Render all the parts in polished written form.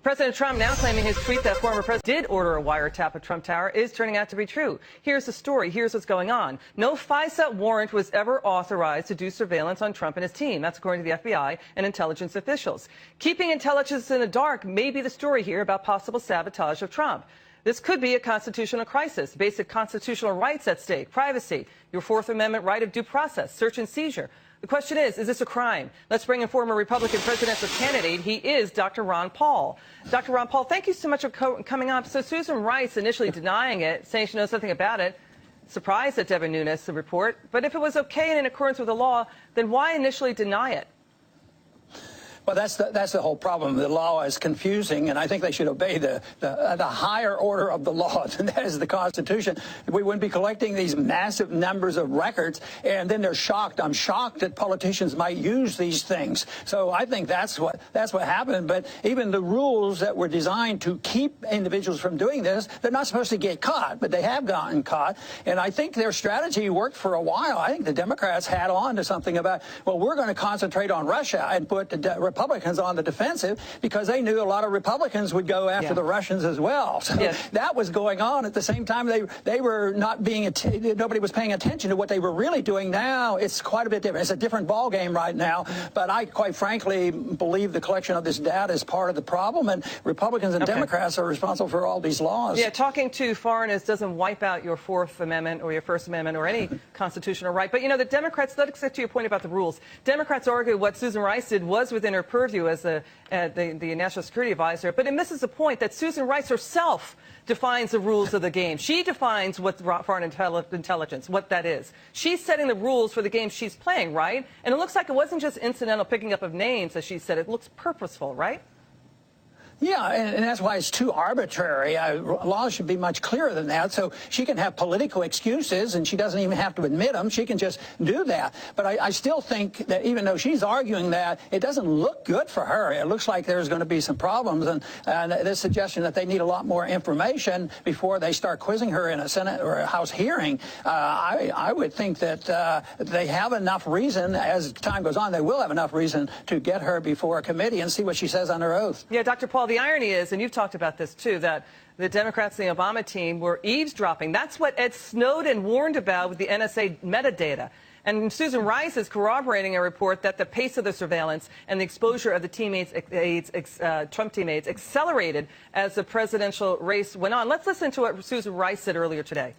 President Trump now claiming his tweet that former president did order a wiretap of Trump Tower is turning out to be true. Here's the story. Here's what's going on. No FISA warrant was ever authorized to do surveillance on Trump and his team. That's according to the FBI and intelligence officials. Keeping intelligence in the dark may be the story here about possible sabotage of Trump. This could be a constitutional crisis. Basic constitutional rights at stake. Privacy, your Fourth Amendment right of due process, search and seizure. The question is this a crime? Let's bring in former Republican presidential candidate. He is Dr. Ron Paul. Dr. Ron Paul, thank you so much for coming up. So Susan Rice initially denying it, saying she knows nothing about it. Surprised at Devin Nunes, the report. But if it was okay and in accordance with the law, then why initially deny it? Well, that's the whole problem. The law is confusing, and I think they should obey the higher order of the law, and that is the Constitution. We wouldn't be collecting these massive numbers of records, and then they're shocked. I'm shocked that politicians might use these things. So I think that's what happened. But even the rules that were designed to keep individuals from doing this, they're not supposed to get caught, but they have gotten caught. And I think their strategy worked for a while. I think the Democrats had on to something about, well, we're going to concentrate on Russia and put the Republicans on the defensive because they knew a lot of Republicans would go after the Russians as well. So that was going on at the same time. They were not being, nobody was paying attention to what they were really doing. Now it's quite a bit different. It's a different ball game right now. But I quite frankly believe the collection of this data is part of the problem, and Republicans and Democrats are responsible for all these laws. Yeah, talking to foreigners doesn't wipe out your Fourth Amendment or your First Amendment or any constitutional right. But, you know, the Democrats, let's get to your point about the rules. Democrats argue what Susan Rice did was within her purview as the National Security Advisor, but it misses the point that Susan Rice herself defines the rules of the game. She defines what foreign intelligence, what that is. She's setting the rules for the game she's playing, right? And it looks like it wasn't just incidental picking up of names, as she said. It looks purposeful, right? Yeah, and that's why it's too arbitrary. Laws should be much clearer than that. So she can have political excuses, and she doesn't even have to admit them. She can just do that. But I still think that even though she's arguing that, it doesn't look good for her. It looks like there's going to be some problems. And this suggestion that they need a lot more information before they start quizzing her in a Senate or a House hearing, I would think that they have enough reason, as time goes on, they will have enough reason to get her before a committee and see what she says under oath. Yeah, Dr. Paul, the irony is, and you've talked about this too, that the Democrats and the Obama team were eavesdropping. That's what Ed Snowden warned about with the NSA metadata. And Susan Rice is corroborating a report that the pace of the surveillance and the exposure of the Trump teammates accelerated as the presidential race went on. Let's listen to what Susan Rice said earlier today.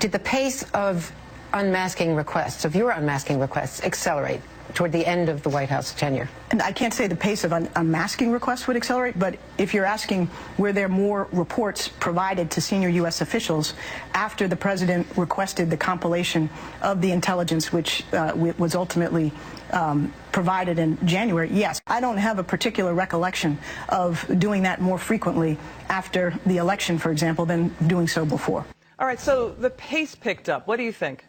Did the pace of unmasking requests, of your unmasking requests, accelerate toward the end of the White House tenure? And I can't say the pace of unmasking requests would accelerate, but if you're asking were there more reports provided to senior U.S. officials after the president requested the compilation of the intelligence, which was ultimately provided in January, yes. I don't have a particular recollection of doing that more frequently after the election, for example, than doing so before. All right, so the pace picked up. What do you think?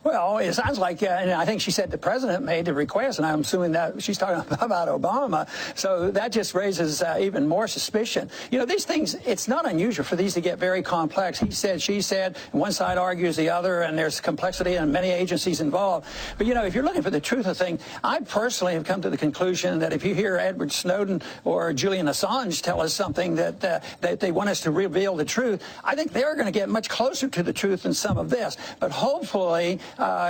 Well, it sounds like, and I think she said the president made the request, and I'm assuming that she's talking about Obama. So that just raises even more suspicion. You know, these things, it's not unusual for these to get very complex. He said, she said, one side argues the other, and there's complexity and many agencies involved. But, you know, if you're looking for the truth of the thing, I personally have come to the conclusion that if you hear Edward Snowden or Julian Assange tell us something that they want us to reveal the truth, I think they're going to get much closer to the truth than some of this. But hopefully,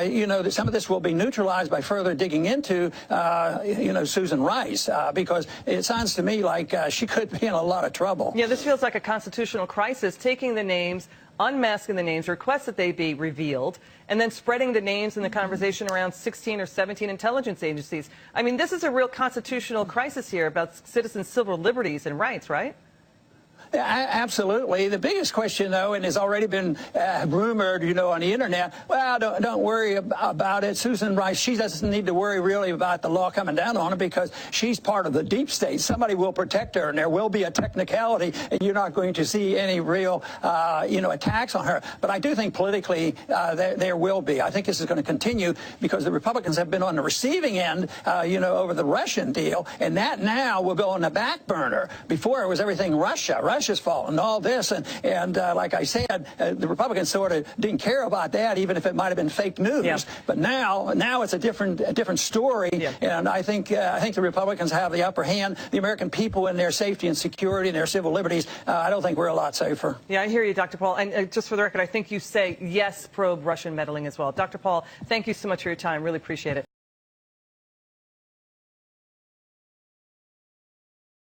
you know, some of this will be neutralized by further digging into, you know, Susan Rice, because it sounds to me like she could be in a lot of trouble. Yeah, this feels like a constitutional crisis, taking the names, unmasking the names, request that they be revealed, and then spreading the names in the conversation around 16 or 17 intelligence agencies. I mean, this is a real constitutional crisis here about citizens' civil liberties and rights, right? Absolutely. The biggest question, though, and has already been rumored, you know, on the internet, well, don't worry about it. Susan Rice, she doesn't need to worry really about the law coming down on her because she's part of the deep state. Somebody will protect her, and there will be a technicality, and you're not going to see any real, you know, attacks on her. But I do think politically there will be. I think this is going to continue because the Republicans have been on the receiving end, you know, over the Russian deal, and that now will go on the back burner. Before it was everything Russia. Russia's fault and all this. And like I said, the Republicans sort of didn't care about that, even if it might have been fake news. Yeah. But now it's a different story. Yeah. And I think the Republicans have the upper hand. The American people and their safety and security and their civil liberties, I don't think we're a lot safer. Yeah, I hear you, Dr. Paul. And just for the record, I think you say yes, probe Russian meddling as well. Dr. Paul, thank you so much for your time. Really appreciate it.